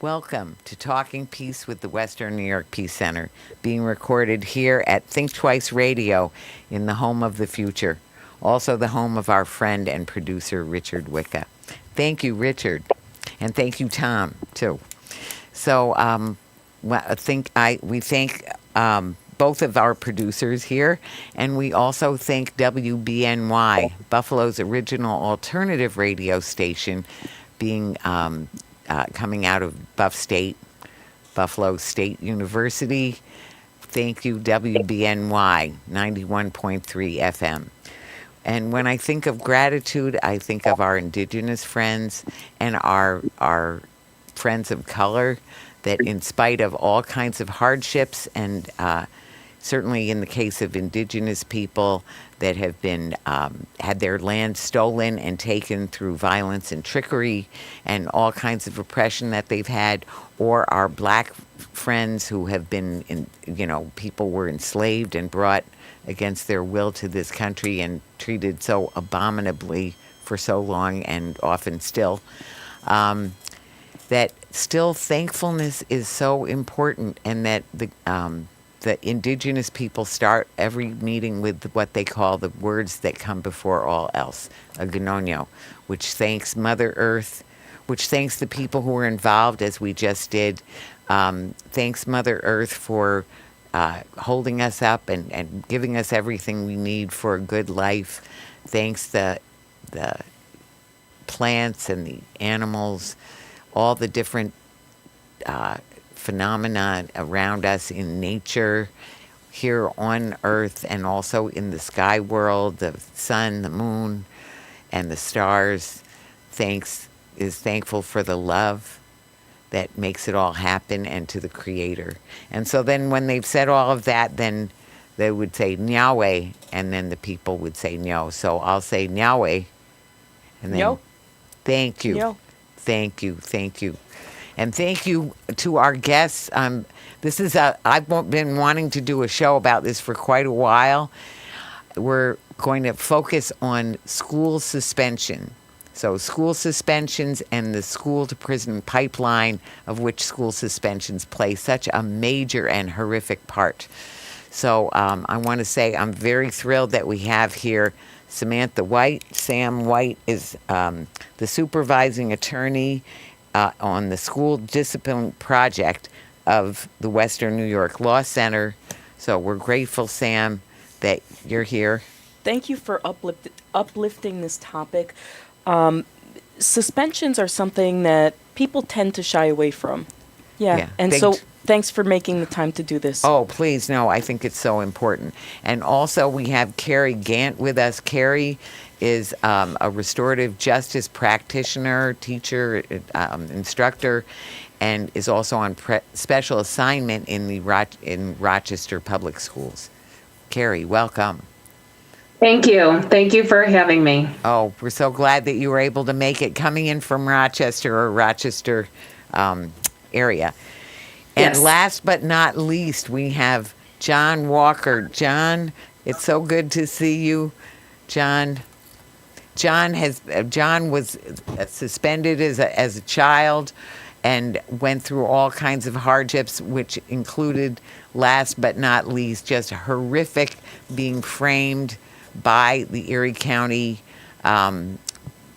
Welcome to Talking Peace with the Western New York Peace Center, being recorded here at Think Twice Radio in the home of the future, also the home of our friend and producer, Richard Wicca. Thank you, Richard, and thank you, Tom, too. So we thank both of our producers here, and we also thank WBNY, Buffalo's original alternative radio station, being coming out of Buffalo State University. Thank you, WBNY 91.3 FM. And when I think of gratitude, I think of our indigenous friends and our friends of color that, in spite of all kinds of hardships, and certainly in the case of indigenous people that have been had their land stolen and taken through violence and trickery and all kinds of oppression that they've had, or our black friends who have been, people were enslaved and brought against their will to this country and treated so abominably for so long and often still, that still thankfulness is so important, and that the indigenous people start every meeting with what they call the words that come before all else, a gnonyo, which thanks Mother Earth, which thanks the people who were involved, as we just did. Thanks Mother Earth for holding us up and giving us everything we need for a good life. Thanks the plants and the animals, all the different phenomena around us in nature, here on Earth, and also in the sky world, the sun, the moon, and the stars. Thankful for the love that makes it all happen, and to the Creator. And so then when they've said all of that, then they would say Nyahweh, and then the people would say Nyo. So I'll say Nyahweh, and then Yo. Thank you. Yo. Thank you. Thank you. And thank you to our guests. I've been wanting to do a show about this for quite a while. We're going to focus on school suspension. So school suspensions and the school to prison pipeline, of which school suspensions play such a major and horrific part. So I want to say I'm very thrilled that we have here Samantha White. Sam White is the supervising attorney on the school discipline project of the Western New York Law Center. So we're grateful, Sam, that you're here. Thank you for uplifting this topic. Suspensions are something that people tend to shy away from. Yeah. And so thanks for making the time to do this. Oh, please. No, I think it's so important. And also we have Kerry Gant with us. Kerry is a restorative justice practitioner, teacher, instructor, and is also on special assignment in Rochester Public Schools. Kerry, welcome. Thank you. Thank you for having me. Oh, we're so glad that you were able to make it, coming in from Rochester area. And Yes. last but not least, we have John Walker. John, it's so good to see you. John was suspended as a child and went through all kinds of hardships, which included, last but not least, just horrific being framed by the Erie County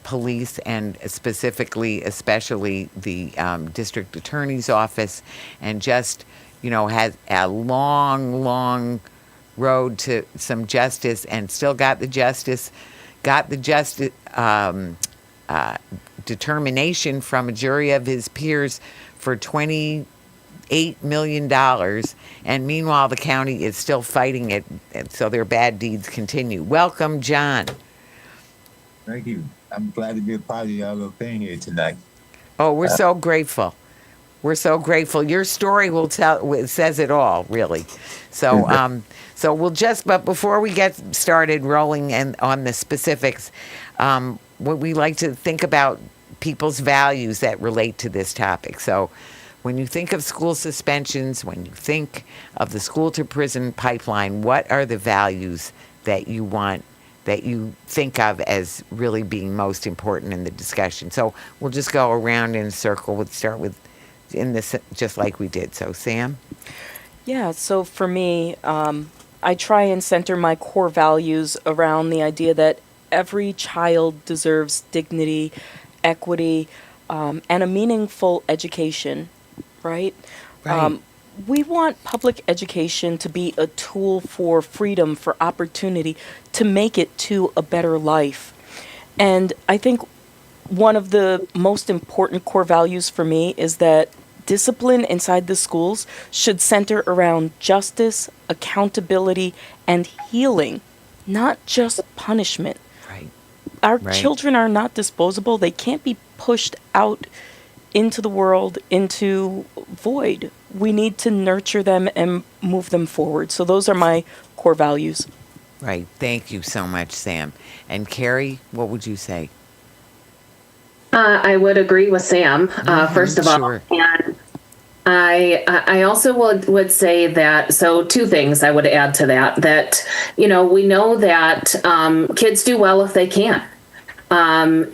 police, and especially the district attorney's office, and just, has a long road to some justice, and still got the justice determination from a jury of his peers for $28 million. And meanwhile, the county is still fighting it, and so their bad deeds continue. Welcome, John. Thank you. I'm glad to be a part of y'all little thing here tonight. Oh, we're so grateful. We're so grateful. Your story says it all, really. So, but before we get started rolling on the specifics, we like to think about people's values that relate to this topic. So, when you think of school suspensions, when you think of the school to prison pipeline, what are the values that you think of as really being most important in the discussion? So we'll just go around in a circle. We'll start with in this just like we did. So Sam? Yeah, so for me, I try and center my core values around the idea that every child deserves dignity, equity, and a meaningful education, right? Right. We want public education to be a tool for freedom, for opportunity, to make it to a better life. And I think one of the most important core values for me is that discipline inside the schools should center around justice, accountability, and healing, not just punishment. Right. Our Right. children are not disposable. They can't be pushed out into the world, into void. We need to nurture them and move them forward. So those are my core values. Right. Thank you so much, Sam. And Kerry, what would you say? I would agree with Sam, first of all. Sure. And I also would say that, so two things I would add to that, we know that kids do well if they can.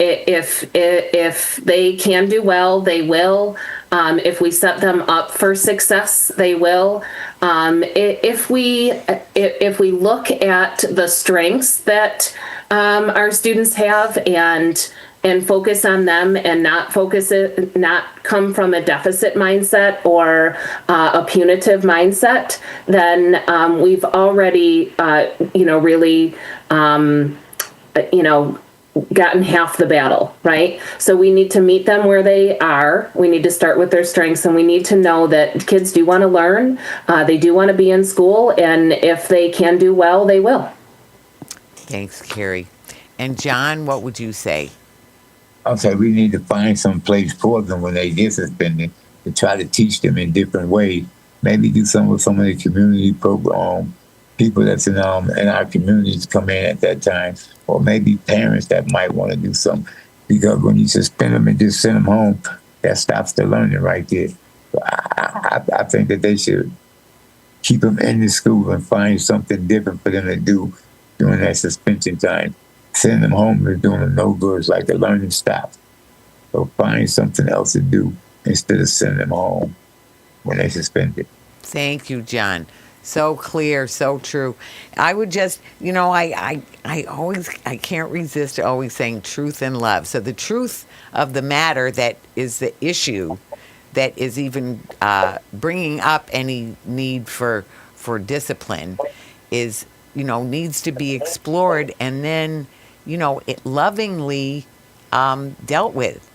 If they can do well, they will. If we set them up for success, they will. If we look at the strengths that our students have and focus on them and not come from a deficit mindset or a punitive mindset, then we've already really gotten half the battle, right? So we need to meet them where they are. We need to start with their strengths, and we need to know that kids do want to learn. They do want to be in school, and if they can do well, they will. Thanks, Kerry. And John, what would you say? I'll say we need to find some place for them when they get suspended to try to teach them in different ways. Maybe do some of the community program people that's in our communities come in at that time, or maybe parents that might want to do something. Because when you suspend them and just send them home, that stops the learning right there. So I think that they should keep them in the school and find something different for them to do during that suspension time. Send them home is doing them no good. It's like the learning stops. So find something else to do instead of sending them home when they suspended. Thank you, John. So clear, so true. I would just, I can't resist always saying truth and love. So the truth of the matter that is the issue that is even bringing up any need for discipline is, needs to be explored and then, it lovingly dealt with.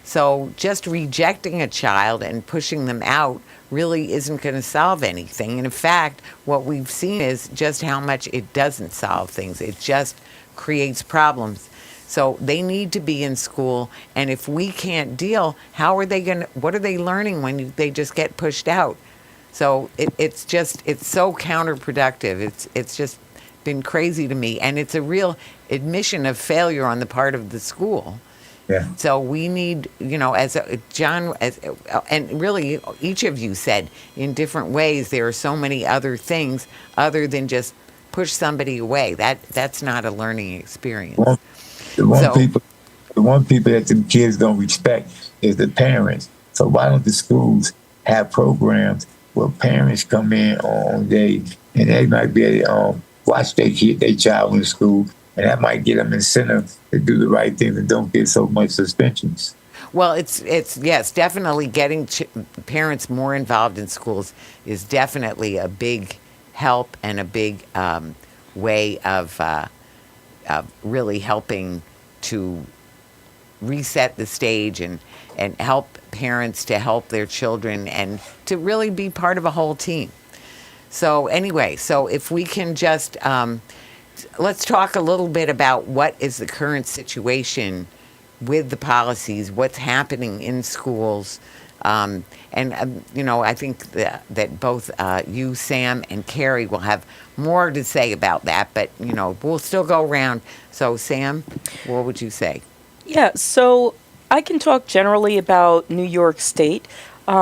So just rejecting a child and pushing them out really isn't going to solve anything. And in fact, what we've seen is just how much it doesn't solve things. It just creates problems. So they need to be in school. And if we can't deal, what are they learning when they just get pushed out? So it's so counterproductive. It's just been crazy to me. And it's a real admission of failure on the part of the school. Yeah. So we need, and really each of you said in different ways, there are so many other things other than just push somebody away. That's not a learning experience. The one people that the kids don't respect is the parents. So why don't the schools have programs where parents come in on day and they might be able to watch their child in school, and that might get them incentive to do the right thing and don't get so much suspensions. Well, it's definitely getting parents more involved in schools is definitely a big help and a big way of really helping to reset the stage and help parents to help their children and to really be part of a whole team. So anyway, if we can just let's talk a little bit about what is the current situation with the policies, what's happening in schools. I think that both you, Sam, and Kerry will have more to say about that, but, we'll still go around. So, Sam, what would you say? Yeah, so I can talk generally about New York State.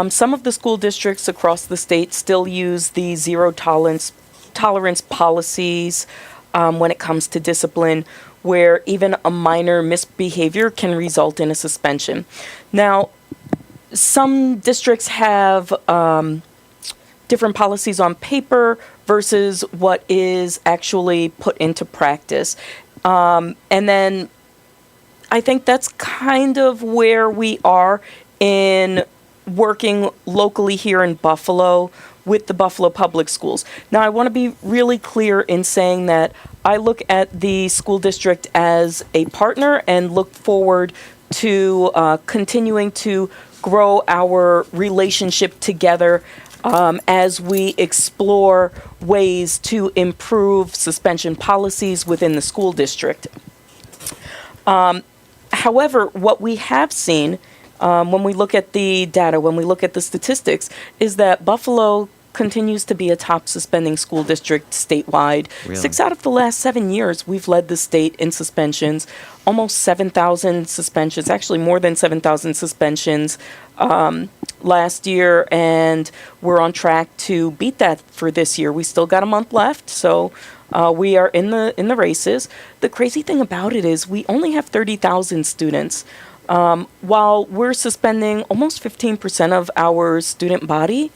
Some of the school districts across the state still use the zero tolerance policies when it comes to discipline, where even a minor misbehavior can result in a suspension. Now, some districts have different policies on paper versus what is actually put into practice. And then I think that's kind of where we are in working locally here in Buffalo with the Buffalo Public Schools. Now, I want to be really clear in saying that I look at the school district as a partner and look forward to continuing to grow our relationship together as we explore ways to improve suspension policies within the school district. However, what we have seen when we look at the data, when we look at the statistics, is that Buffalo continues to be a top suspending school district statewide. Really? 6 out of the last 7 years, we've led the state in suspensions, almost 7,000 suspensions, actually more than 7,000 suspensions last year, and we're on track to beat that for this year. We still got a month left, so we are in the races. The crazy thing about it is we only have 30,000 students. While we're suspending almost 15% of our student body,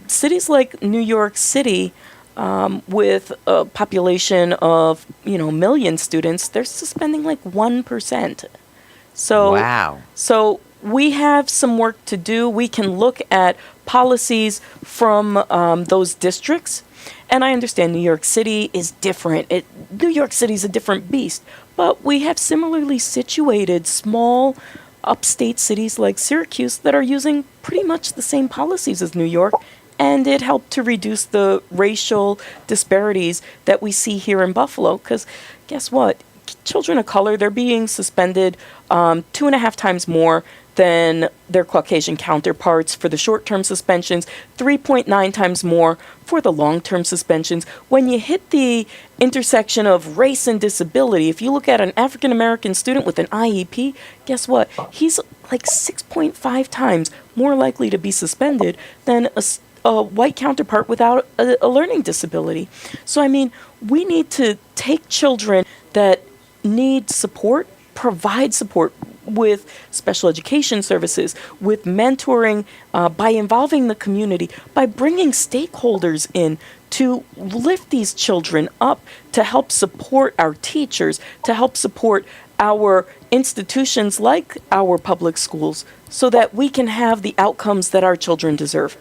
cities like New York City, with a population of, million students, they're suspending like 1%. So, Wow. So we have some work to do. We can look at policies from those districts. And I understand New York City is different. New York City is a different beast. But we have similarly situated small upstate cities like Syracuse that are using pretty much the same policies as New York. And it helped to reduce the racial disparities that we see here in Buffalo. Because guess what? Children of color, they're being suspended 2.5 times more than their Caucasian counterparts for the short-term suspensions, 3.9 times more for the long-term suspensions. When you hit the intersection of race and disability, if you look at an African-American student with an IEP, guess what? He's like 6.5 times more likely to be suspended than a white counterpart without a learning disability. So, I mean, we need to take children that need support, provide support with special education services, with mentoring, by involving the community, by bringing stakeholders in to lift these children up, to help support our teachers, to help support our institutions like our public schools, so that we can have the outcomes that our children deserve.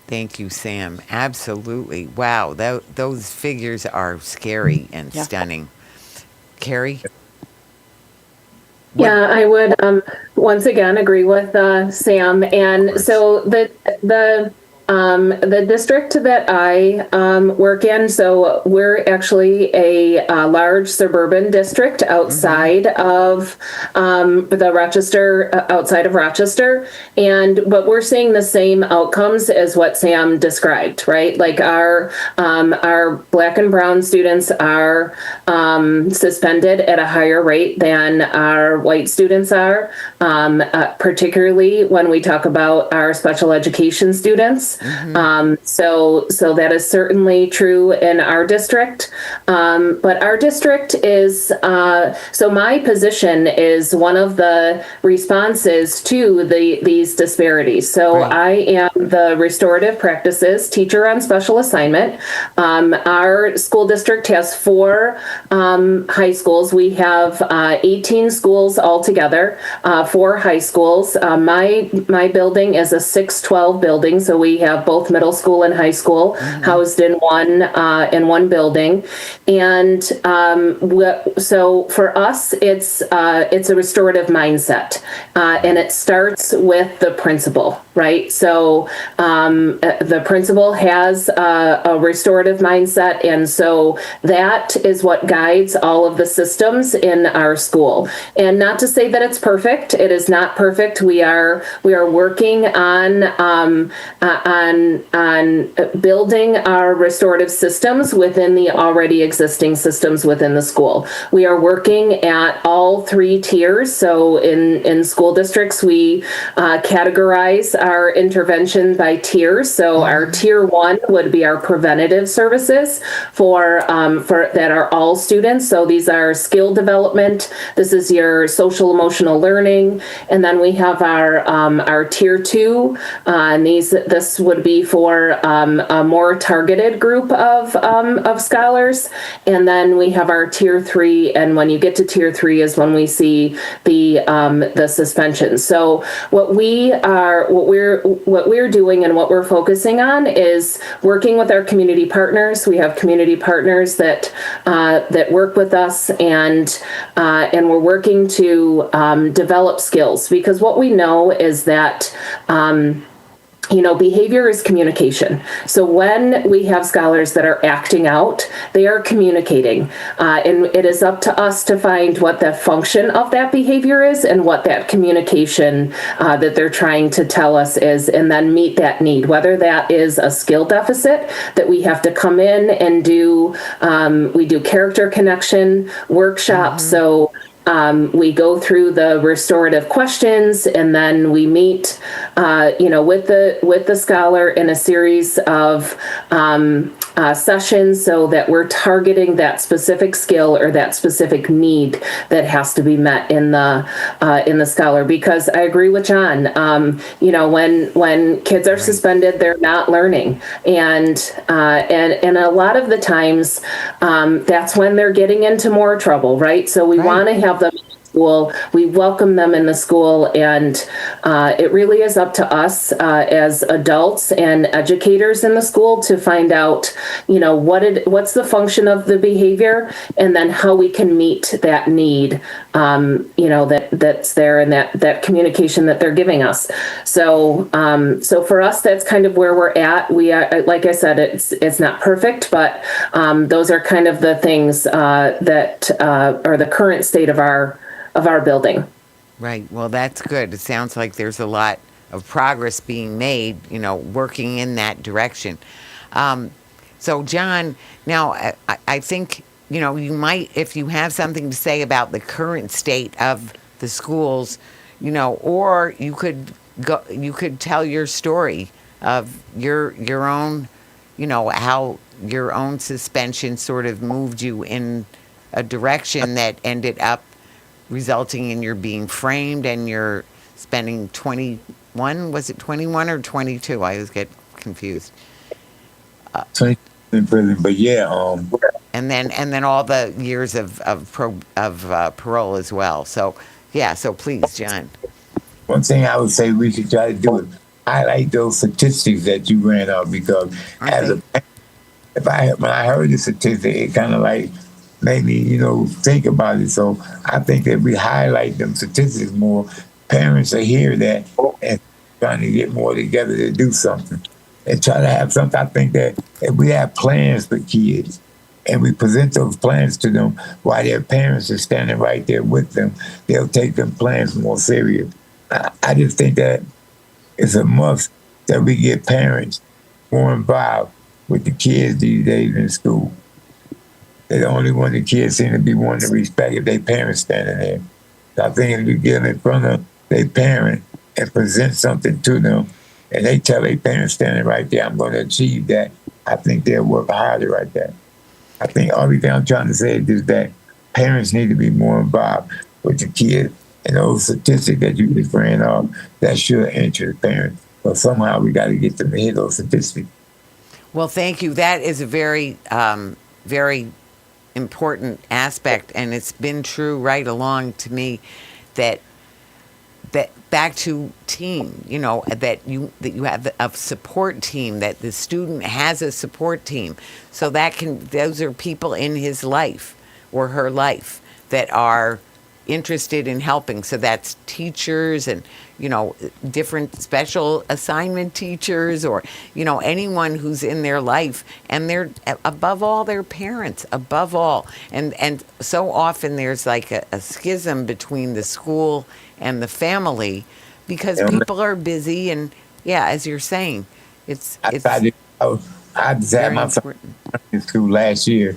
Thank you, Sam. Absolutely. Wow, those figures are scary and Yeah. stunning. Kerry? Yeah, I would once again agree with Sam. And so the district that I work in, so we're actually a large suburban district outside of the Rochester, outside of Rochester, but we're seeing the same outcomes as what Sam described, right? Like our Black and brown students are suspended at a higher rate than our white students are, particularly when we talk about our special education students. So that is certainly true in our district. But our district is, so my position is one of the responses to these disparities. So Right. I am the restorative practices teacher on special assignment. Our school district has 4 high schools. We have 18 schools altogether, 4 high schools. My building is a 612 building, so we have both middle school and high school housed in one building. And so for us, it's a restorative mindset, and it starts with the principal, right? So the principal has a restorative mindset, and so that is what guides all of the systems in our school. And not to say that it's perfect; it is not perfect. We are working on on building our restorative systems within the already existing systems within the school. We are working at all three tiers. So in school districts, we categorize our intervention by tiers. So our tier 1 would be our preventative services for that are all students. So these are skill development. This is your social emotional learning, and then we have our tier 2, and this would be for a more targeted group of scholars, and then we have our tier 3. And when you get to tier 3 is when we see the suspension. So what we're doing and what we're focusing on is working with our community partners. We have community partners that work with us, and we're working to develop skills, because what we know is that behavior is communication. So when we have scholars that are acting out, they are communicating. And it is up to us to find what the function of that behavior is and what that communication that they're trying to tell us is, and then meet that need, whether that is a skill deficit that we have to come in and do. We do character connection workshops. So we go through the restorative questions, and then we meet, with the scholar in a series of sessions, so that we're targeting that specific skill or that specific need that has to be met in the scholar. Because I agree with John. When kids are suspended, they're not learning, and a lot of the times, that's when they're getting into more trouble, right? So we want to have them in school. We welcome them in the school, and it really is up to us as adults and educators in the school to find out, what's the function of the behavior, and then how we can meet that need, that's there, and that communication that they're giving us. So for us, that's kind of where we're at. We are, like I said, it's not perfect, but those are kind of the things that are the current state of our building. Right. Well, that's good. It sounds like there's a lot of progress being made, working in that direction. So, John, now I think, you might, if you have something to say about the current state of the schools, or you could tell your story of your own, how your own suspension sort of moved you in a direction that ended up resulting in your being framed and you're spending 21, was it 21 or 22? I always get confused. 20 in prison, but and then all the years of parole as well. So so please, John. one thing I would say we should try to do is highlight those statistics that you ran out, because when I heard the statistic, it kind of like made me, think about it. So I think that we highlight them statistics more, parents will hear that and trying to get more together to do something and try to have something. I think that if we have plans for kids and we present those plans to them while their parents are standing right there with them, they'll take them plans more serious. I just think that it's a must that we get parents more involved with the kids these days in school. They're the only one the kids seem to be wanting to respect if their parents standing there. So I think if you get in front of their parent and present something to them, and they tell their parents standing right there, I'm going to achieve that, I think they'll work harder right there. I think all the thing I'm trying to say is that parents need to be more involved with the kids, and those statistics that you just ran off, that should interest parents. But somehow we got to get them to hit those statistics. Well, thank you. That is a very, very important aspect, and it's been true right along to me that back to team, that you have a support team, that the student has a support team, so those are people in his life or her life that are interested in helping. So that's teachers and different special assignment teachers, or anyone who's in their life, and they're above all their parents, above all. And so often there's like a schism between the school and the family, because people are busy, and as you're saying, I it's tried to, I just had very my son important. in school last year,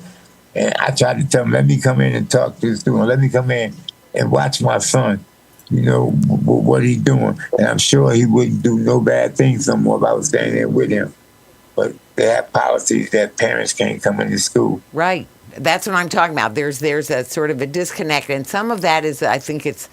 and I tried to tell him, let me come in and talk to the student. Let me come in and watch my son, what he's doing. And I'm sure he wouldn't do no bad things no more if I was standing there with him. But they have policies that parents can't come into school. Right. That's what I'm talking about. There's a sort of a disconnect, and some of that is, I think it's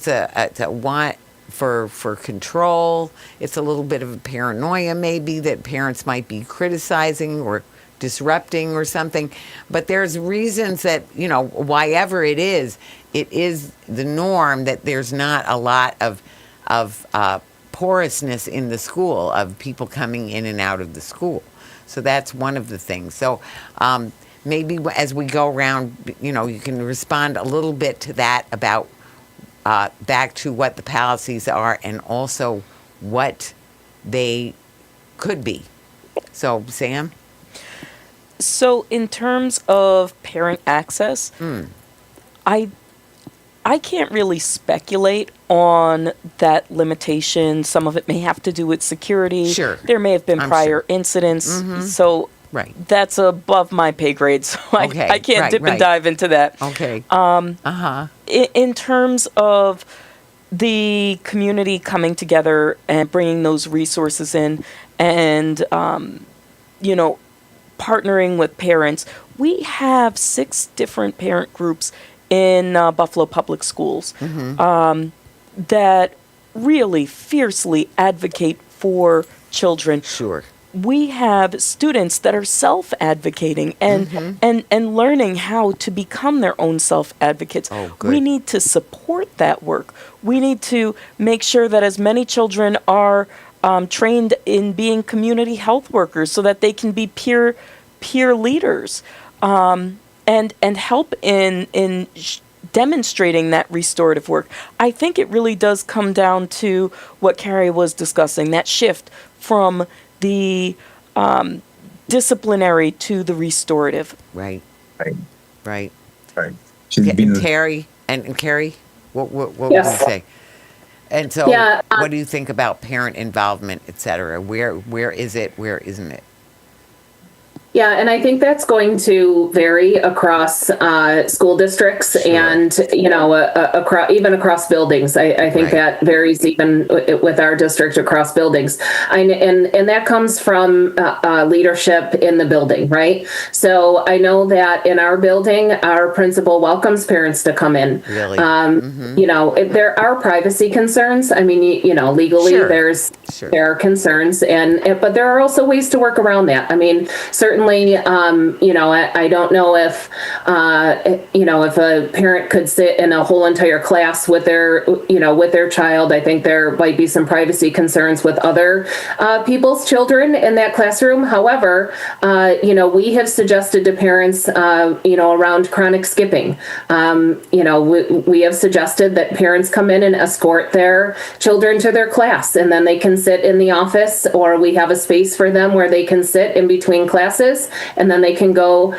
a want for control. It's a little bit of a paranoia, maybe, that parents might be criticizing or disrupting or something. But there's reasons that, why ever it is the norm that there's not a lot of porousness in the school, of people coming in and out of the school. So that's one of the things. So maybe as we go around, you can respond a little bit to that, about back to what the policies are and also what they could be. So, Sam? So in terms of parent access, I can't really speculate on that limitation. Some of it may have to do with security. Sure. There may have been I'm prior sure. incidents. So Right. that's above my pay grade. So Okay. I can't Right, dip right. and dive into that. Okay. In terms of the community coming together and bringing those resources in, and partnering with parents, we have 6 different parent groups in Buffalo Public Schools that really fiercely advocate for children. Sure. We have students that are self-advocating and learning how to become their own self-advocates. Oh, good. We need to support that work. We need to make sure that as many children are trained in being community health workers, so that they can be peer leaders, and help in demonstrating that restorative work. I think it really does come down to what Kerry was discussing, that shift from the disciplinary to the restorative. Right. Right. Right. Right. Shouldn't be no- Terry and Carrie, what would Yes. you say? And so, Yeah, what do you think about parent involvement, et cetera? Where is it? Where isn't it? Yeah, and I think that's going to vary across school districts and, even across buildings. I think Right. that varies even with our district across buildings. And that comes from leadership in the building, right? So I know that in our building, our principal welcomes parents to come in. Really? There are privacy concerns. I mean, legally Sure. there are concerns, but there are also ways to work around that. I mean, certainly, I don't know if a parent could sit in a whole entire class with their child. I think there might be some privacy concerns with other people's children in that classroom. However, we have suggested to parents, around chronic skipping. We have suggested that parents come in and escort their children to their class, and then they can sit in the office, or we have a space for them where they can sit in between classes, and then they can go,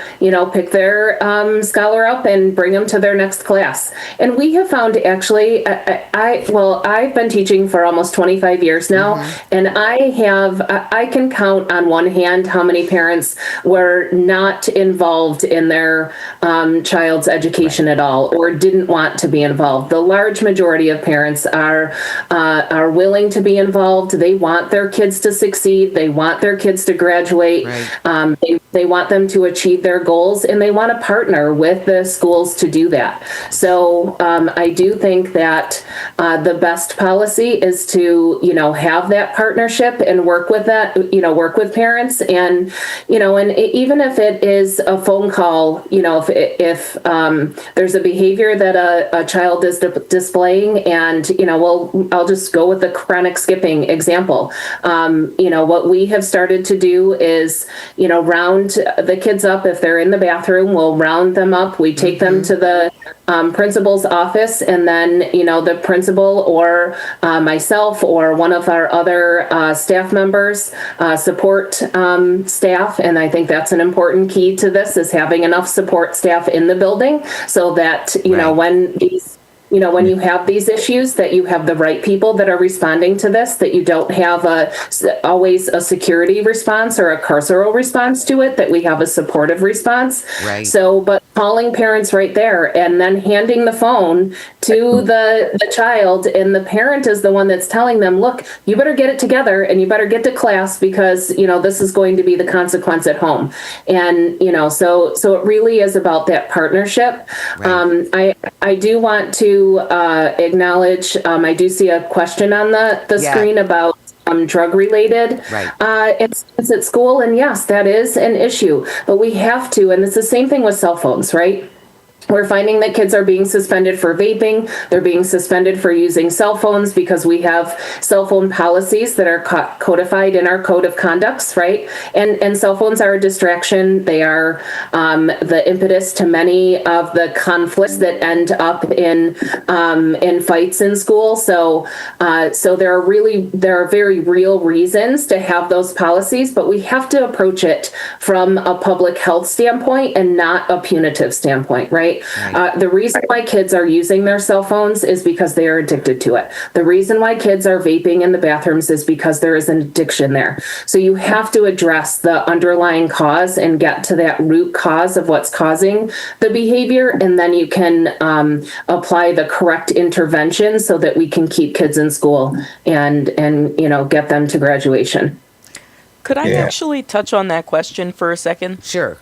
pick their scholar up and bring them to their next class. And we have found, actually, I've been teaching for almost 25 years now, and I can count on one hand how many parents were not involved in their child's education at all, or didn't want to be involved. The large majority of parents are willing to be involved. They want their kids to succeed. They want their kids to graduate. Right. They want them to achieve their goals, and they want to partner with the schools to do that. So I do think that the best policy is to, have that partnership and work with parents, and, and even if it is a phone call, if there's a behavior that a child is displaying, and, I'll just go with the chronic skipping example. What we have started to do is, round the kids up. If they're in the bathroom, we'll round them up. We take them to the principal's office, and then, the principal or myself or one of our other staff members support staff. And I think that's an important key to this, is having enough support staff in the building, so that, Right. when when you have these issues, that you have the right people that are responding to this, that you don't have always a security response or a carceral response to it, that we have a supportive response. Right. So, but calling parents right there and then handing the phone to the child, and the parent is the one that's telling them, look, you better get it together and you better get to class, because, this is going to be the consequence at home. And, so it really is about that partnership. Right. I do want to acknowledge, I do see a question on the screen about drug related incidents at school. And yes, that is an issue, but we have to, and it's the same thing with cell phones, right? We're finding that kids are being suspended for vaping. They're being suspended for using cell phones because we have cell phone policies that are codified in our code of conducts, right? And cell phones are a distraction. They are the impetus to many of the conflicts that end up in fights in school. So there are very real reasons to have those policies, but we have to approach it from a public health standpoint and not a punitive standpoint, right? The reason why kids are using their cell phones is because they are addicted to it. The reason why kids are vaping in the bathrooms is because there is an addiction there. So you have to address the underlying cause and get to that root cause of what's causing the behavior, and then you can apply the correct intervention so that we can keep kids in school and get them to graduation. Could I actually touch on that question for a second? Sure.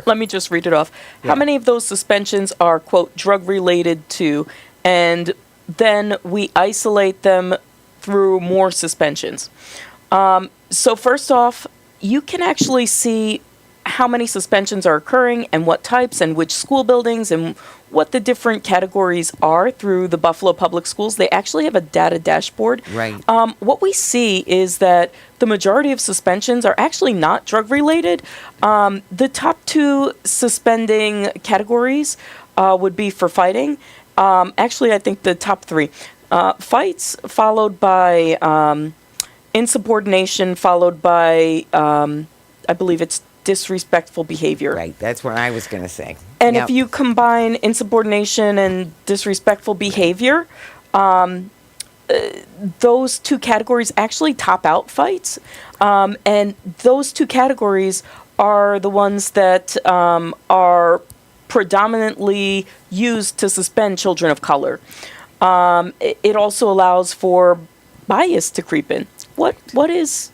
Let me just read it off. Yeah. How many of those suspensions are, quote, drug related to, and then we isolate them through more suspensions? So first off, you can actually see how many suspensions are occurring and what types and which school buildings and what the different categories are through the Buffalo Public Schools. They actually have a data dashboard. Right. What we see is that the majority of suspensions are actually not drug related. The top two suspending categories would be for fighting. Actually, I think the top three. Fights, followed by insubordination, followed by, I believe it's disrespectful behavior. Right. That's what I was going to say. And Now- if you combine insubordination and disrespectful behavior, those two categories actually top out fights. And those two categories are the ones that are predominantly used to suspend children of color. It also allows for bias to creep in. What is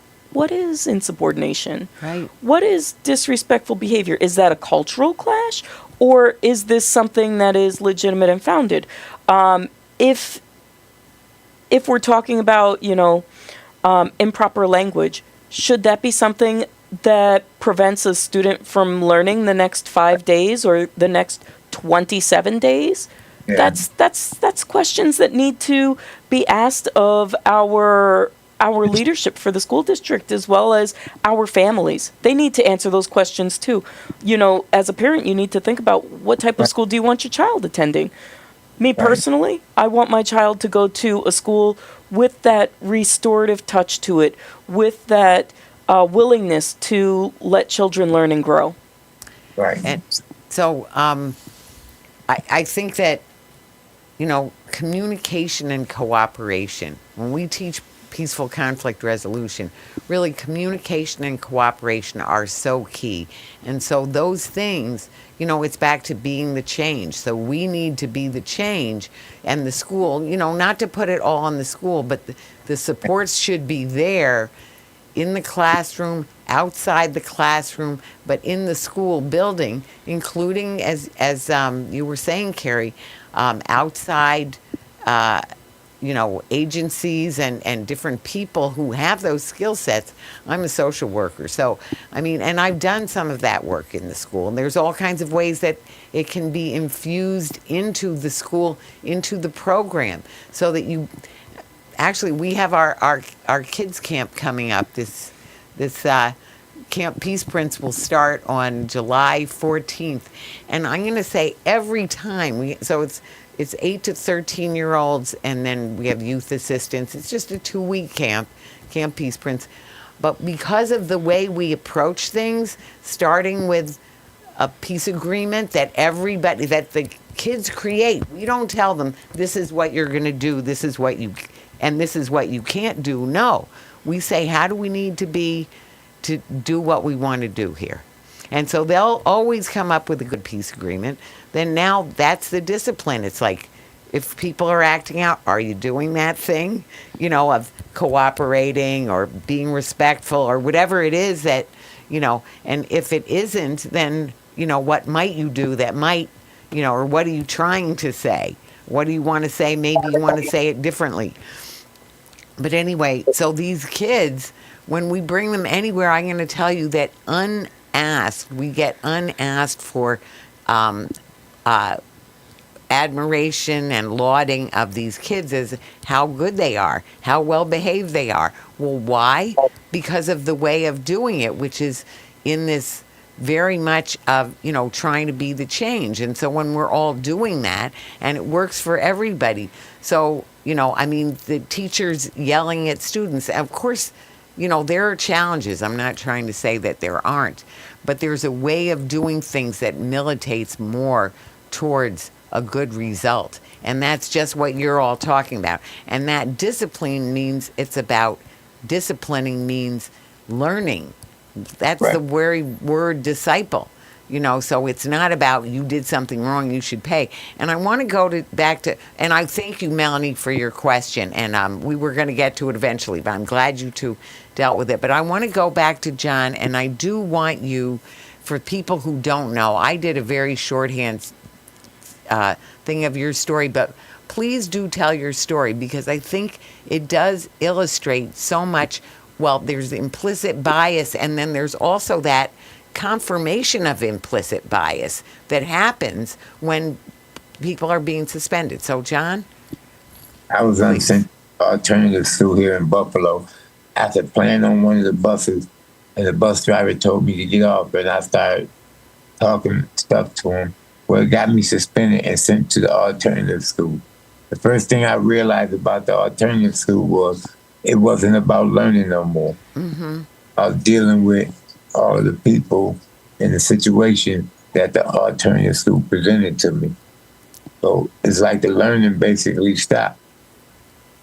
insubordination? Right. What is disrespectful behavior? Is that a cultural clash, or is this something that is legitimate and founded? If we're talking about, improper language, should that be something that prevents a student from learning the next 5 days or the next 27 days? Yeah. That's questions that need to be asked of our leadership for the school district, as well as our families. They need to answer those questions too. As a parent, you need to think about what type of school do you want your child attending. Me personally, I want my child to go to a school with that restorative touch to it, with that willingness to let children learn and grow. Right. And so I think that, communication and cooperation, when we teach peaceful conflict resolution, really communication and cooperation are so key. And so those things, it's back to being the change. So we need to be the change, and the school, not to put it all on the school, but the supports should be there in the classroom, outside the classroom, but in the school building, including, as you were saying, Kerry, outside agencies and different people who have those skill sets. I'm a social worker. So, and I've done some of that work in the school. And there's all kinds of ways that it can be infused into the school, into the program, so that we have our kids camp coming up. This Camp Peace Prince will start on July 14th. And I'm going to say every time it's 8 to 13-year-olds, and then we have youth assistants. It's just a 2-week camp, Camp Peace Prince. But because of the way we approach things, starting with a peace agreement that Kids create. We don't tell them this is what you're going to do, this is what you can't do. No. We say how do we need to be to do what we want to do here. And so they'll always come up with a good peace agreement. Then now that's the discipline. It's like if people are acting out, are you doing that thing, of cooperating or being respectful or whatever it is that, and if it isn't, then, what might you do that might, or what are you trying to say? What do you want to say? Maybe you want to say it differently. But anyway, so these kids, when we bring them anywhere, I'm going to tell you that we get unasked for admiration and lauding of these kids as how good they are, how well behaved they are. Well, why? Because of the way of doing it, which is in this very much of, trying to be the change. And so when we're all doing that, and it works for everybody. So, the teachers yelling at students, of course, there are challenges. I'm not trying to say that there aren't, but there's a way of doing things that militates more towards a good result. And that's just what you're all talking about. And that discipline means disciplining means learning. That's right. The very word disciple. So it's not about you did something wrong, you should pay. And I want to go back to, and I thank you, Melanie, for your question. And we were going to get to it eventually, but I'm glad you two dealt with it. But I want to go back to John, and I do want you, for people who don't know, I did a very shorthand thing of your story, but please do tell your story, because I think it does illustrate so much. Well, there's implicit bias, and then there's also that confirmation of implicit bias that happens when people are being suspended. So, John? I was on alternative school here in Buffalo after playing on one of the buses, and the bus driver told me to get off, and I started talking stuff to him. Well, it got me suspended and sent to the alternative school. The first thing I realized about the alternative school was it wasn't about learning no more. Mm-hmm. I was dealing with all of the people in the situation that the alternative school presented to me. So it's like the learning basically stopped.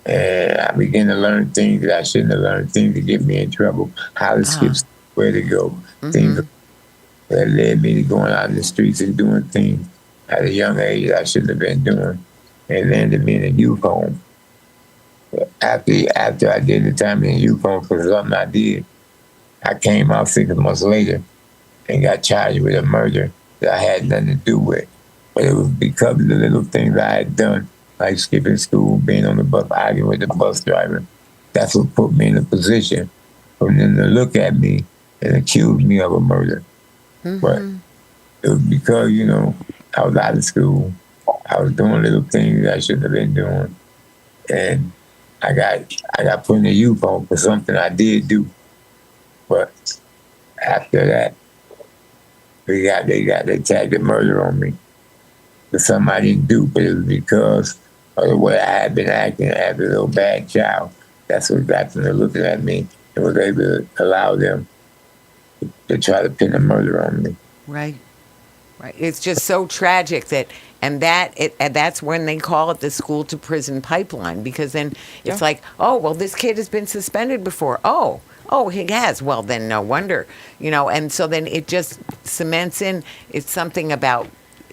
And I began to learn things that I shouldn't have learned, things that get me in trouble, how to skip, where to go, things that led me to going out in the streets and doing things at a young age I shouldn't have been doing, and landed me in a youth home. After I did the time in the youth home for something I did, I came out 6 months later and got charged with a murder that I had nothing to do with. But it was because of the little things I had done, like skipping school, being on the bus, arguing with the bus driver. That's what put me in a position for them to look at me and accuse me of a murder. Mm-hmm. But it was because, I was out of school. I was doing little things that I shouldn't have been doing. And I got put in a youth home for something I did do. But after that, they tagged the murder on me for something I didn't do, but it was because of the way I had been acting as a little bad child. That's what got them to looking at me and was able to allow them to try to pin a murder on me. Right. It's just so tragic that's when they call it the school to prison pipeline, because then it's like, oh, well, this kid has been suspended before. Oh, he has. Well, then no wonder, and so then it just cements in. It's something about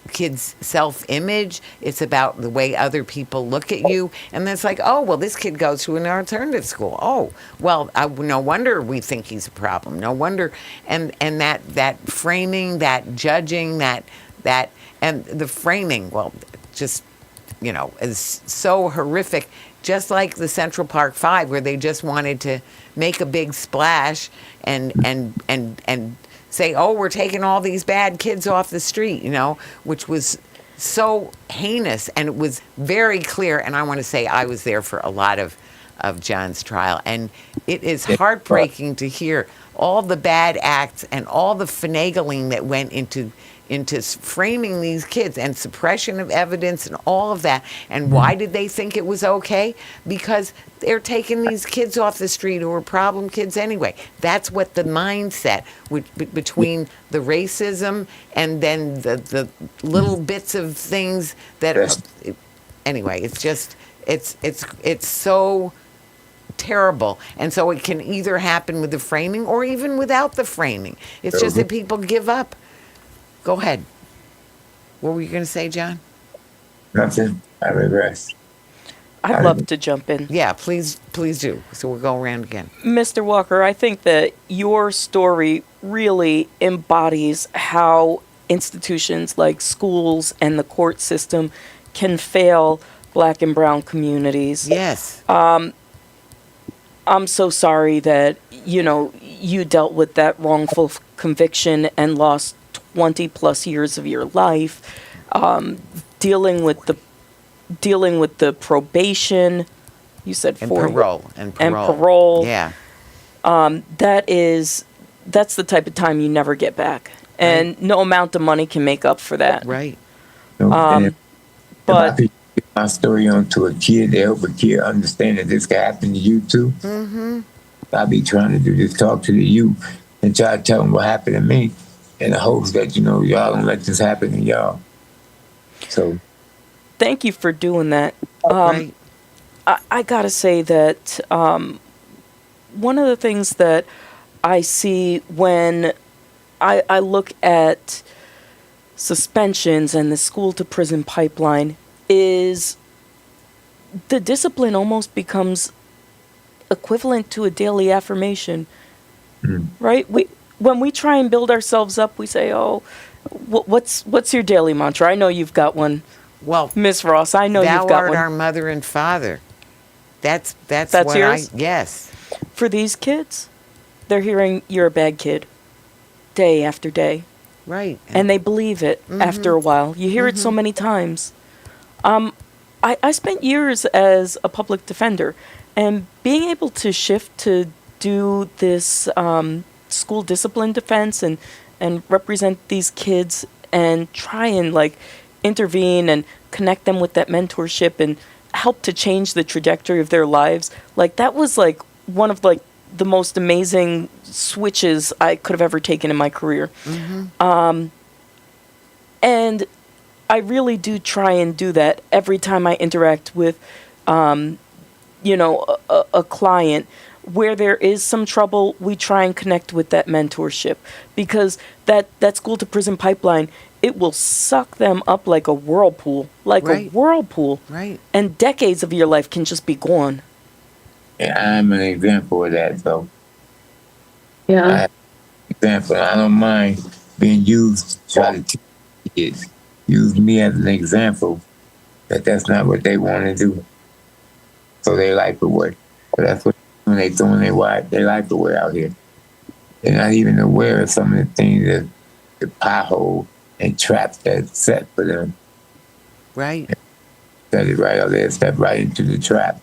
kids' self-image. It's about the way other people look at you. And then it's like, oh, well, this kid goes to an alternative school. Oh, well, no wonder we think he's a problem. No wonder. And that framing, that judging, that and the framing, well, just, is so horrific. Just like the Central Park Five, where they just wanted to make a big splash and say, oh, we're taking all these bad kids off the street, which was so heinous. And it was very clear. And I want to say I was there for a lot of John's trial. And it is heartbreaking to hear all the bad acts and all the finagling that went into into framing these kids and suppression of evidence and all of that. And why did they think it was okay? Because they're taking these kids off the street who are problem kids anyway. That's what the mindset between the racism and then the little bits of things that anyway, it's just it's so terrible. And so it can either happen with the framing or even without the framing. It's just that people give up. Go ahead. What were you going to say, John? Nothing. I regress. I'd love to jump in. Yeah, please do. So we'll go around again. Mr. Walker, I think that your story really embodies how institutions like schools and the court system can fail Black and brown communities. Yes. I'm so sorry that, you dealt with that wrongful conviction and lost 20 plus years of your life, dealing with the probation. You said And 40 parole. and parole. Yeah. That's the type of time you never get back, and no amount of money can make up for that. Right. But if I get my story onto a kid, to help a kid understand that this can happen to you too. Mm-hmm. I'll be trying to do this, talk to the youth and try to tell them what happened to me in the hopes that, y'all don't let this happen to y'all. So thank you for doing that. Right. I gotta say that one of the things that I see when I look at suspensions and the school to prison pipeline is the discipline almost becomes equivalent to a daily affirmation, right? When we try and build ourselves up, we say, "Oh, what's your daily mantra?" I know you've got one. Well, Miss Ross, I know thou you've got art one. our mother and father. That's what yours? yes. For these kids, they're hearing you're a bad kid day after day. Right. And they believe it after a while. You hear it so many times. I spent years as a public defender, and being able to shift to do this school discipline defense and represent these kids and try and intervene and connect them with that mentorship and help to change the trajectory of their lives. That was one of the most amazing switches I could have ever taken in my career. And I really do try and do that every time I interact with, a client. Where there is some trouble, we try and connect with that mentorship, because that school to prison pipeline, it will suck them up like a whirlpool, Right. a whirlpool. Right. And decades of your life can just be gone. yeah, I'm an example of that, though. Yeah. Example, I don't mind being used to try to teach kids. Use me as an example that that's not what they want to do. So they life away. So that's what when they throwing their life away out here. They're not even aware of some of the things that the pothole and traps that's set for them. Right. Set it right out there, step right into the trap.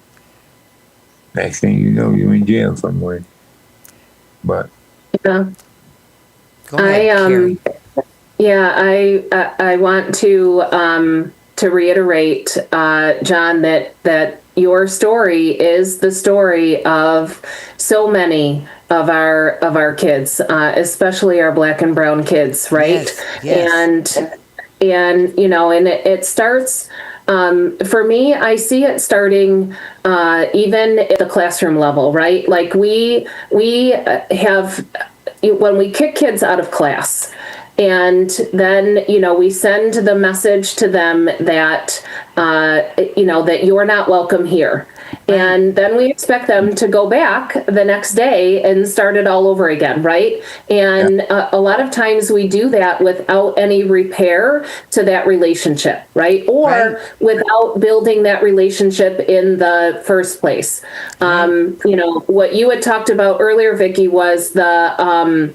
Next thing you know, you're in jail somewhere. But Yeah. Go ahead, Kerry. Yeah, I want to reiterate, John, that your story is the story of so many of our kids, especially our Black and brown kids, right? Yes. And it starts. For me, I see it starting even at the classroom level, right? We have, when we kick kids out of class, and then, we send the message to them that, that you're not welcome here. And then we expect them to go back the next day and start it all over again, right? And a lot of times we do that without any repair to that relationship, right? Or without building that relationship in the first place. What you had talked about earlier, Vicki, was the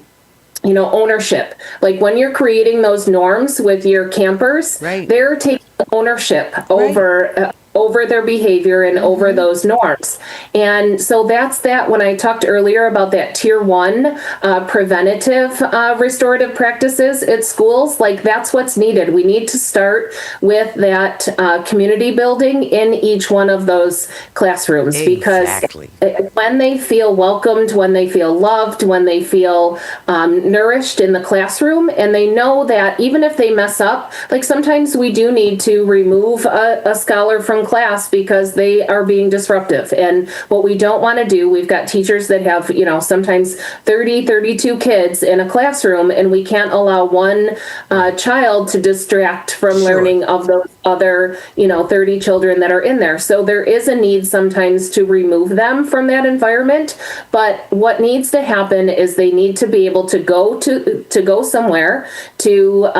ownership. When you're creating those norms with your campers, they're taking ownership over over their behavior and over those norms. And so that's that. When I talked earlier about that tier 1 preventative restorative practices at schools, like that's what's needed. We need to start with that community building in each one of those classrooms. Exactly. Because when they feel welcomed, when they feel loved, when they feel nourished in the classroom, and they know that even if they mess up, like sometimes we do need to remove a scholar from class because they are being disruptive. And what we don't want to do, we've got teachers that have, sometimes 30, 32 kids in a classroom, and we can't allow one child to distract from learning of those other, 30 children that are in there. So there is a need sometimes to remove them from that environment. But what needs to happen is they need to be able to go somewhere to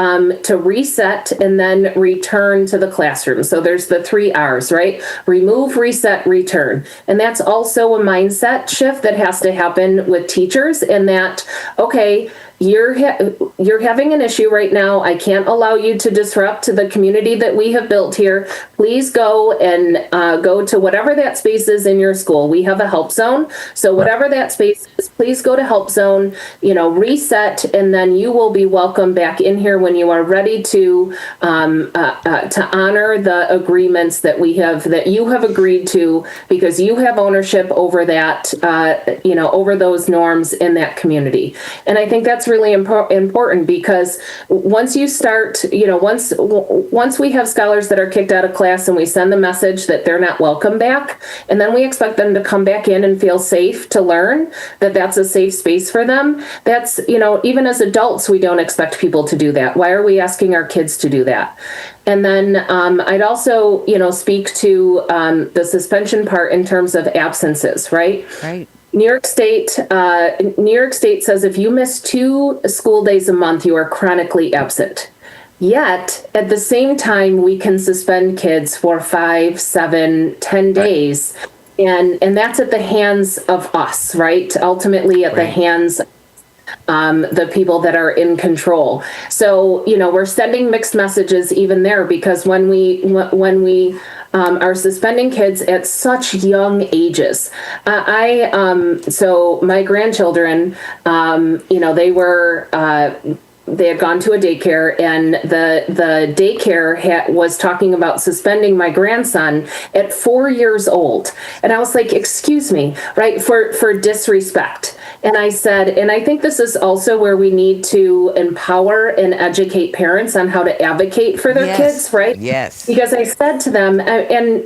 reset and then return to the classroom. So there's the 3 R's, right? Remove, reset, return. And that's also a mindset shift that has to happen with teachers, in that, okay, you're having an issue right now. I can't allow you to disrupt the community that we have built here. Please go and go to whatever that space is in your school. We have a help zone. So whatever that space is, please go to help zone, reset, and then you will be welcome back in here when you are ready to honor the agreements that you have agreed to, because you have ownership over that, over those norms in that community. And I think that's really important, because once you start, once we have scholars that are kicked out of class and we send the message that they're not welcome back, and then we expect them to come back in and feel safe to learn that that's a safe space for them. That's, even as adults, we don't expect people to do that. Why are we asking our kids to do that? And then I'd also, speak to the suspension part in terms of absences, right? Right. New York State says if you miss 2 school days a month, you are chronically absent. Yet, at the same time, we can suspend kids for 5, 7, 10 days. And that's at the hands of us, right? Ultimately, at the hands the people that are in control. So, we're sending mixed messages even there, because when we are suspending kids at such young ages. So my grandchildren, they had gone to a daycare, and the daycare was talking about suspending my grandson at 4 years old. And I was like, excuse me, right, for disrespect. And I said, and I think this is also where we need to empower and educate parents on how to advocate for their kids, right? Yes. Because I said to them, and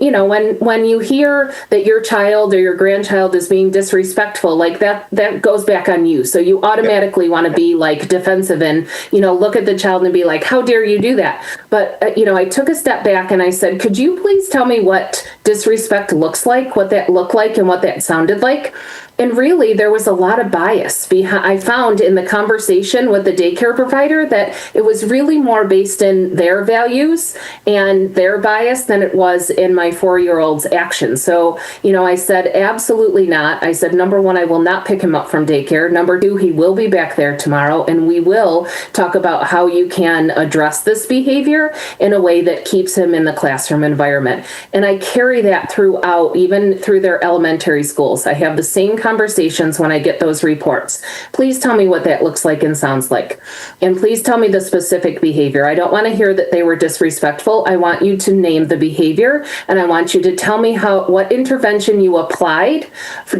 when you hear that your child or your grandchild is being disrespectful, like that goes back on you. So you automatically want to be like defensive and, look at the child and be like, how dare you do that? But, I took a step back and I said, could you please tell me what disrespect looks like, what that looked like, and what that sounded like? And really, there was a lot of bias behind. I found in the conversation with the daycare provider that it was really more based in their values and their bias than it was in my 4-year-old's actions. So, I said, absolutely not. I said, number one, I will not pick him up from daycare. Number two, he will be back there tomorrow, and we will talk about how you can address this behavior in a way that keeps him in the classroom environment. And I carry that throughout, even through their elementary schools. I have the same conversations when I get those reports. Please tell me what that looks like and sounds like. And please tell me the specific behavior. I don't want to hear that they were disrespectful. I want you to name the behavior, and I want you to tell me what intervention you applied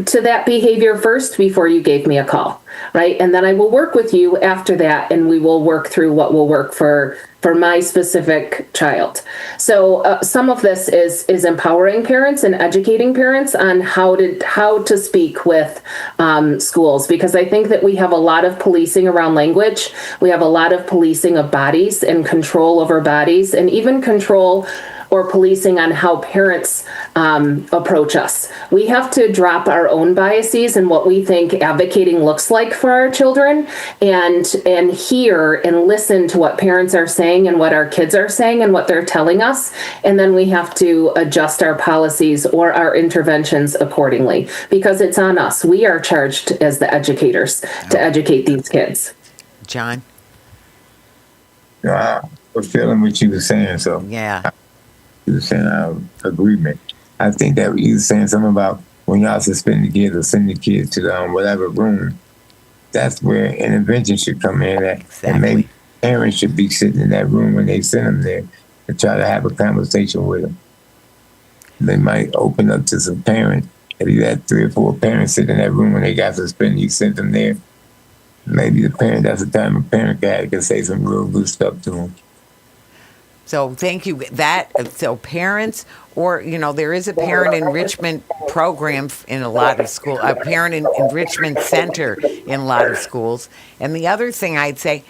to that behavior first before you gave me a call, right? And then I will work with you after that, and we will work through what will work for my specific child. So some of this is empowering parents and educating parents on how to speak with schools, because I think that we have a lot of policing around language. We have a lot of policing of bodies and control over bodies, and even control or policing on how parents approach us. We have to drop our own biases and what we think advocating looks like for our children, and hear and listen to what parents are saying and what our kids are saying and what they're telling us. And then we have to adjust our policies or our interventions accordingly, because it's on us. We are charged as the educators to educate these kids. John? I was feeling what you were saying, so. Yeah. 100% agreement. I think that you were saying something about when y'all suspend the kids or send the kids to the whatever room. That's where intervention should come in at, and maybe Exactly. parents should be sitting in that room when they send them there and try to have a conversation with them. They might open up to some parents. If you had 3 or 4 parents sitting in that room when they got suspended, you sent them there. Maybe the parent, that's the time a parent can say some real good stuff to them. So thank you. So parents, or there is a parent enrichment program in a lot of schools, a parent enrichment center in a lot of schools. And the other thing I'd say,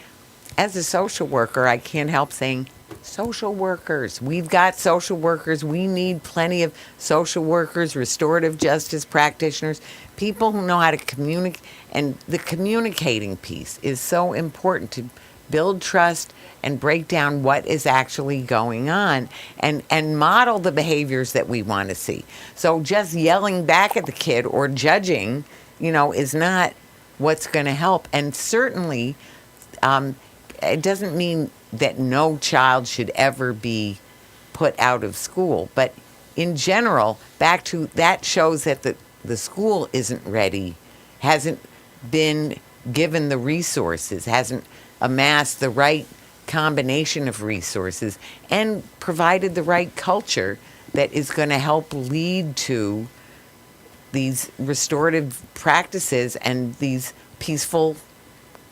as a social worker, I can't help saying social workers. We've got social workers. We need plenty of social workers, restorative justice practitioners, people who know how to communicate. And the communicating piece is so important to build trust and break down what is actually going on and model the behaviors that we want to see. So just yelling back at the kid or judging, is not what's going to help. And certainly, it doesn't mean that no child should ever be put out of school. But in general, back to that shows that the school isn't ready, hasn't been given the resources, hasn't amassed the right combination of resources, and provided the right culture that is going to help lead to these restorative practices and these peaceful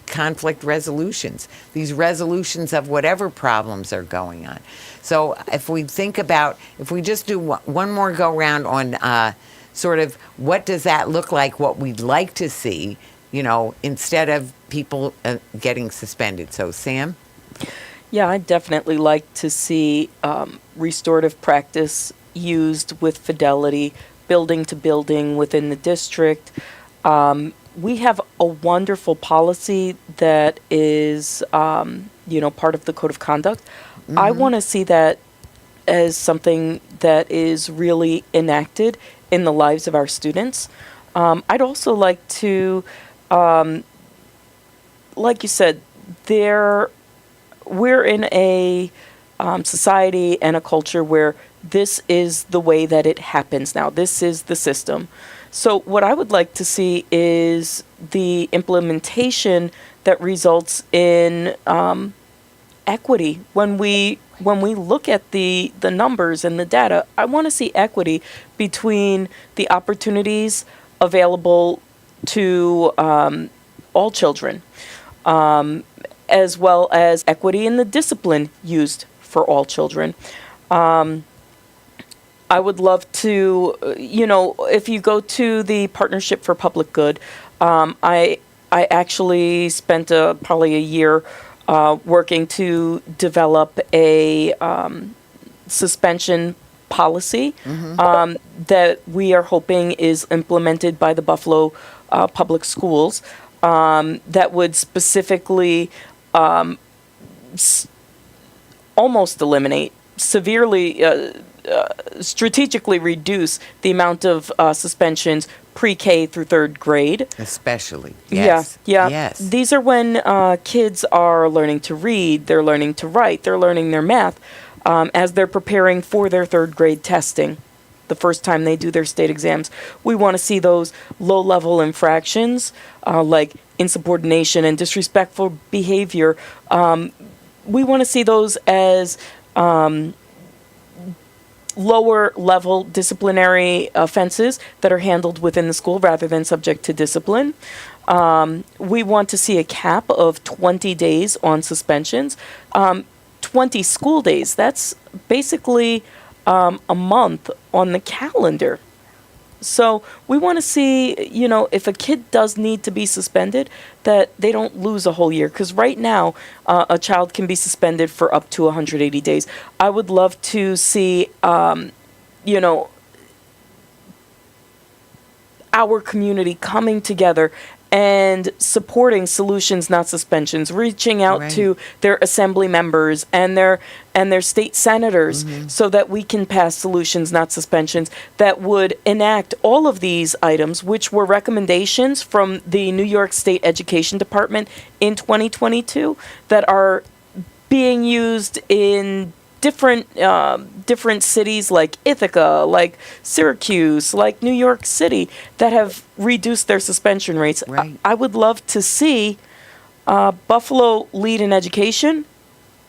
conflict resolutions, these resolutions of whatever problems are going on. So if we just do one more go round on sort of what does that look like, what we'd like to see, instead of people getting suspended. So Sam? Yeah, I'd definitely like to see restorative practice used with fidelity, building to building within the district. We have a wonderful policy that is, part of the Code of Conduct. Mm-hmm. I want to see that as something that is really enacted in the lives of our students. I'd also like to, like you said, we're in a society and a culture where this is the way that it happens now. This is the system. So what I would like to see is the implementation that results in equity. When we look at the numbers and the data, I want to see equity between the opportunities available to all children, as well as equity in the discipline used for all children. I would love to, if you go to the Partnership for Public Good, I actually spent probably a year working to develop a suspension policy that we are hoping is implemented by the Buffalo Public Schools that would specifically almost eliminate, severely strategically reduce the amount of suspensions pre-K through 3rd grade. Especially, yes. Yeah. Yes. These are when kids are learning to read, they're learning to write, they're learning their math as they're preparing for their 3rd grade testing. The first time they do their state exams. We want to see those low-level infractions like insubordination and disrespectful behavior. We want to see those as lower-level disciplinary offenses that are handled within the school rather than subject to discipline. We want to see a cap of 20 days on suspensions. 20 school days, that's basically a month on the calendar. So we want to see, if a kid does need to be suspended, that they don't lose a whole year. Because right now, a child can be suspended for up to 180 days. I would love to see, our community coming together and supporting solutions, not suspensions, reaching out to their assembly members and their state senators so that we can pass solutions, not suspensions, that would enact all of these items, which were recommendations from the New York State Education Department in 2022 that are being used in different cities like Ithaca, like Syracuse, like New York City that have reduced their suspension rates. Right. I would love to see Buffalo lead in education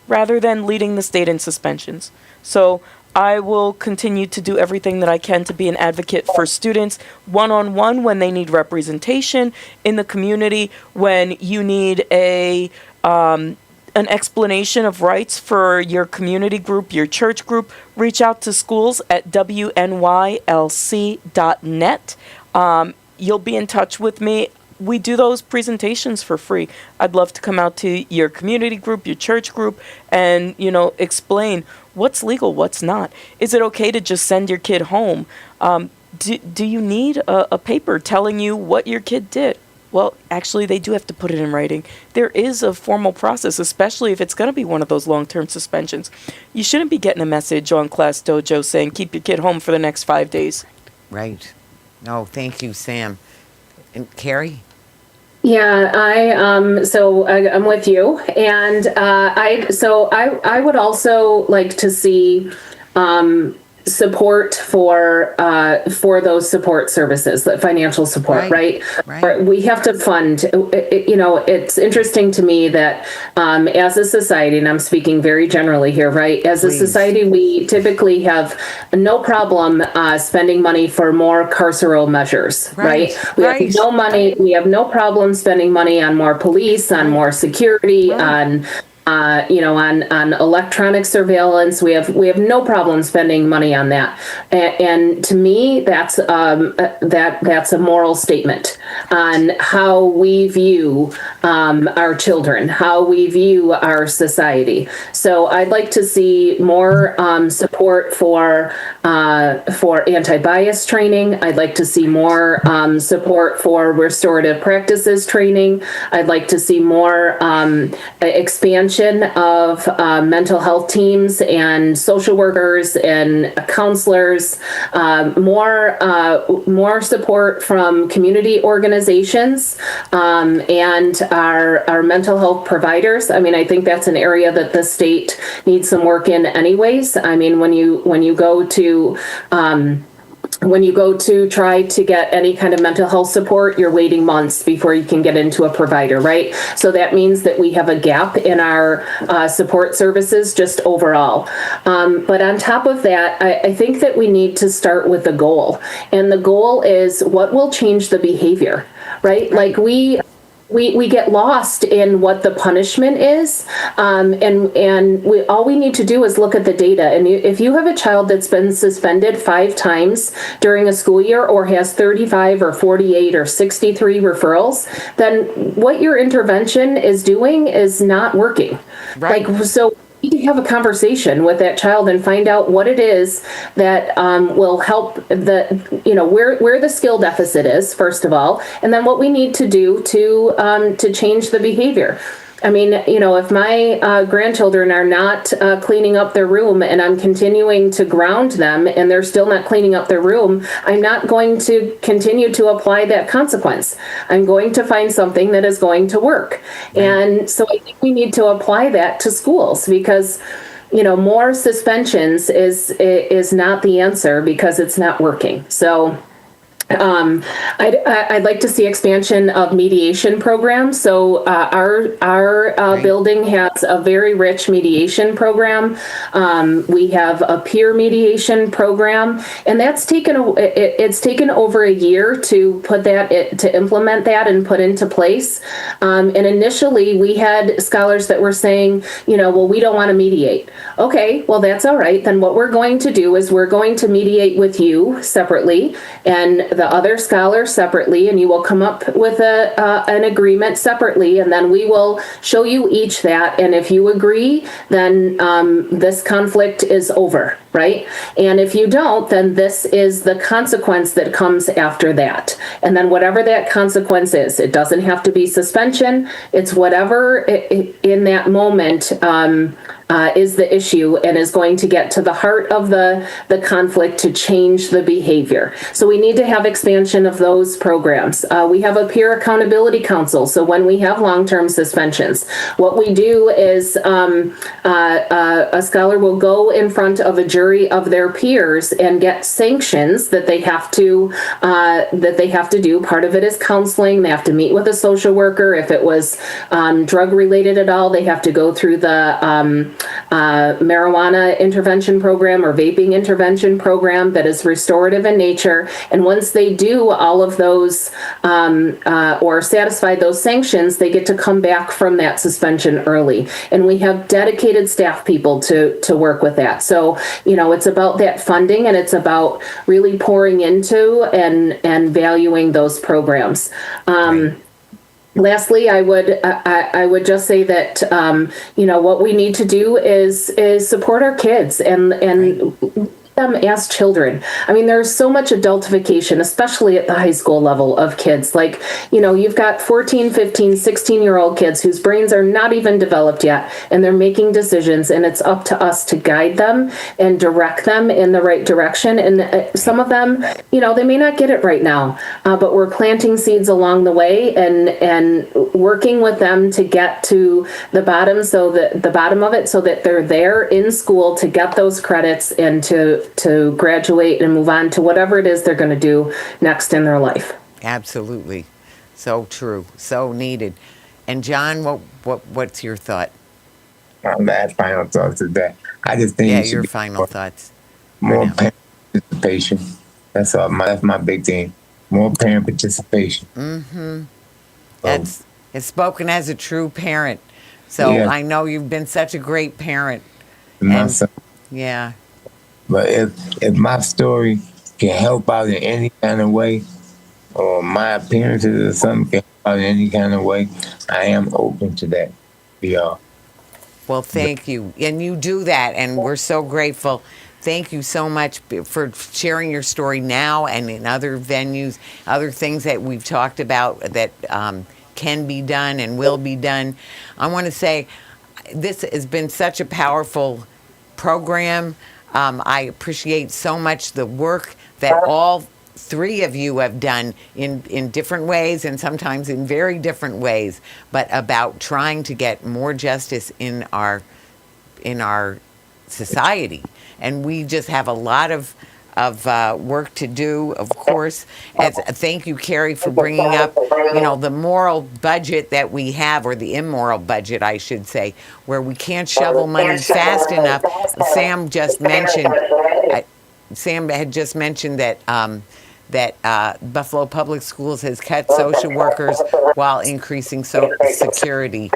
rather than leading the state in suspensions. So I will continue to do everything that I can to be an advocate for students one-on-one when they need representation in the community, when you need an explanation of rights for your community group, your church group. Reach out to schools at WNYLC.net. You'll be in touch with me. We do those presentations for free. I'd love to come out to your community group, your church group, and, explain what's legal, what's not. Is it okay to just send your kid home? Do you need a paper telling you what your kid did? Well, actually, they do have to put it in writing. There is a formal process, especially if it's going to be one of those long-term suspensions. You shouldn't be getting a message on Class Dojo saying, keep your kid home for the next 5 days. Right. No, thank you, Sam. And Kerry? Yeah, I'm with you, and I would also like to see support for those support services, that financial support, right? We have to fund. It's interesting to me that as a society, and I'm speaking very generally here, right? As a society, we typically have no problem spending money for more carceral measures, right? We have no money. We have no problem spending money on more police, on more security, on electronic surveillance. We have no problem spending money on that. And to me, that's a moral statement on how we view our children, how we view our society. So I'd like to see more support for anti-bias training. I'd like to see more support for restorative practices training. I'd like to see more expansion of mental health teams and social workers and counselors, more support from community organizations and our mental health providers. I mean, I think that's an area that the state needs some work in anyways. I mean, when you go to try to get any kind of mental health support, you're waiting months before you can get into a provider, right? So that means that we have a gap in our support services just overall. But on top of that, I think that we need to start with a goal. And the goal is what will change the behavior, right? Like we get lost in what the punishment is, and all we need to do is look at the data. And if you have a child that's been suspended 5 times during a school year, or has 35 or 48 or 63 referrals, then what your intervention is doing is not working. Right. So you need to have a conversation with that child and find out what it is that will help where the skill deficit is, first of all, and then what we need to do to change the behavior. I mean, if my grandchildren are not cleaning up their room and I'm continuing to ground them and they're still not cleaning up their room, I'm not going to continue to apply that consequence. I'm going to find something that is going to work. Right. And so I think we need to apply that to schools, because more suspensions is not the answer, because it's not working. So I'd like to see expansion of mediation programs. So our building has a very rich mediation program. We have a peer mediation program, and that's taken over a year to implement that and put into place. And initially, we had scholars that were saying, well, we don't want to mediate. Okay, well, that's all right. Then what we're going to do is we're going to mediate with you separately, and the other scholar separately, and you will come up with an agreement separately, and then we will show you each that. And if you agree, then this conflict is over, right? And if you don't, then this is the consequence that comes after that. And then whatever that consequence is, it doesn't have to be suspension. It's whatever in that moment is the issue and is going to get to the heart of the conflict to change the behavior. So we need to have expansion of those programs. We have a peer accountability council. So when we have long-term suspensions, what we do is a scholar will go in front of a jury of their peers and get sanctions that they have to do. Part of it is counseling. They have to meet with a social worker. If it was drug related at all, they have to go through the marijuana intervention program or vaping intervention program that is restorative in nature. And once they do all of those or satisfy those sanctions, they get to come back from that suspension early. And we have dedicated staff people to work with that. So, it's about that funding, and it's about really pouring into and valuing those programs. Lastly, I would just say that what we need to do is support our kids and them as children. I mean, there's so much adultification, especially at the high school level of kids. Like, you've got 14, 15, 16-year-old kids whose brains are not even developed yet, and they're making decisions, and it's up to us to guide them and direct them in the right direction. And some of them, they may not get it right now, but we're planting seeds along the way and working with them to get to the bottom of it, so that they're there in school to get those credits and to graduate and move on to whatever it is they're going to do next in their life. Absolutely. So true. So needed. And John, what's your thought? My final thoughts is that I just think it should your be final thoughts. more parent participation. That's all. That's my big thing. More parent participation. Mm-hmm. It's spoken as a true parent. So Yeah. I know you've been such a great parent. My And- son. Yeah. But if my story can help out in any kind of way, or my appearances or something can help out in any kind of way, I am open to that. Yeah. Well, thank you. And you do that, and we're so grateful. Thank you so much for sharing your story now and in other venues, other things that we've talked about that can be done and will be done. I want to say this has been such a powerful program. I appreciate so much the work that all three of you have done in different ways, and sometimes in very different ways, but about trying to get more justice in our society. And we just have a lot of work to do, of course. Thank you, Kerry, for bringing up, the moral budget that we have, or the immoral budget, I should say, where we can't shovel money fast enough. Sam had just mentioned that Buffalo Public Schools has cut social workers while increasing security.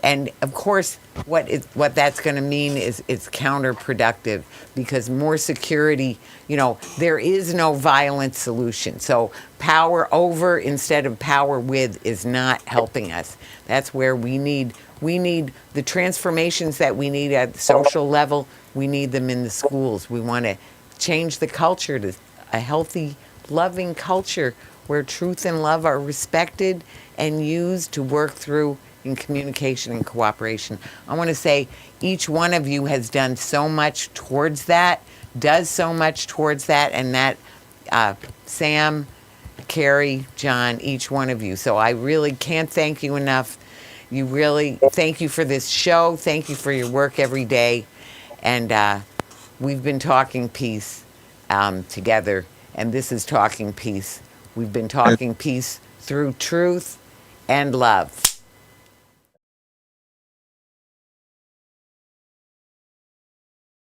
And of course, what that's going to mean is it's counterproductive, because more security, there is no violent solution. So power over instead of power with is not helping us. That's where we need the transformations that we need at the social level. We need them in the schools. We want to change the culture to a healthy, loving culture where truth and love are respected and used to work through in communication and cooperation. I want to say each one of you has done so much towards that, does so much towards that, and that Sam, Kerry, John, each one of you. So I really can't thank you enough. Thank you for this show. Thank you for your work every day. And we've been talking peace together, and this is Talking Peace. We've been talking peace through truth and love.